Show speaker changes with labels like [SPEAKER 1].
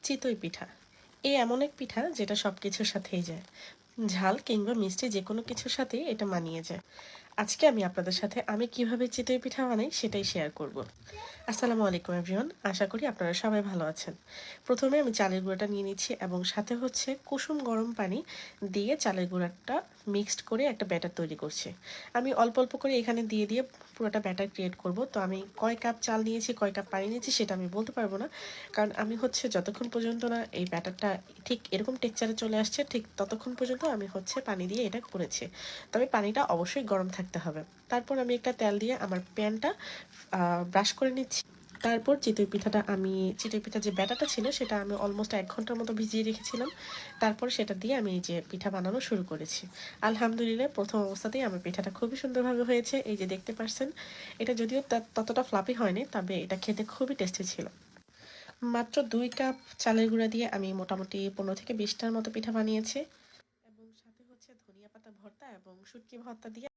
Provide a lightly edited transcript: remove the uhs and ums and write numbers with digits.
[SPEAKER 1] চিতই পিঠা এমন এক পিঠা যেটা সবকিছুর সাথেই যায়। ঝাল কিংবা মিষ্টি যে কোনো কিছুর সাথেই এটা মানিয়ে যায়। আজকে আমি আপনাদের সাথে আমি কিভাবে চিতই পিঠা বানাই সেটাই শেয়ার করব। আসসালামু আলাইকুম এভরিওয়ান, আশা করি আপনারা সবাই ভালো আছেন। প্রথমে আমি চালের গুঁড়াটা নিয়ে নিচ্ছি এবং সাথে হচ্ছে কুসুম গরম পানি দিয়ে চালের গুঁড়াটা মিক্সড করে একটা ব্যাটার তৈরি করছি। আমি অল্প অল্প করে এখানে দিয়ে দিয়ে পুরোটা ব্যাটার ক্রিয়েট করব। তো আমি কয় কাপ চাল নিয়েছি কয় কাপ পানি নিয়েছি সেটা আমি বলতে পারবো না, কারণ আমি হচ্ছে যতক্ষণ পর্যন্ত না এই ব্যাটারটা ঠিক এরকম টেক্সচারে চলে আসছে ঠিক ততক্ষণ পর্যন্ত আমি হচ্ছে পানি দিয়ে এটা করেছি। তবে পানিটা অবশ্যই গরম থাকতে হবে। তারপর আমি একটা তেল দিয়ে আমার প্যানটা ব্রাশ করে নিচ্ছি। তারপর চিতই পিঠা যে ব্যাটাটা ছিল সেটা আমি অলমোস্ট 1 ঘন্টার মতো ভিজিয়ে রেখেছিলাম। তারপর সেটা দিয়ে আমি এই যে পিঠা বানানো শুরু করেছি। আলহামদুলিল্লাহ প্রথম অবস্থাতেই আমার পিঠাটা খুবই সুন্দরভাবে হয়েছে, এই যে দেখতে পাচ্ছেন। এটা যদিও ততটা ফ্লাপি হয়নি, তবে এটা খেতে খুবই টেস্টি ছিল। মাত্র 2 কাপ চালের গুঁড়া দিয়ে আমি মোটামুটি 15 থেকে 20টার মতো পিঠা বানিয়েছি এবং সাথে হচ্ছে ধনিয়া পাতা ভর্তা এবং শুটকি ভর্তা দিয়ে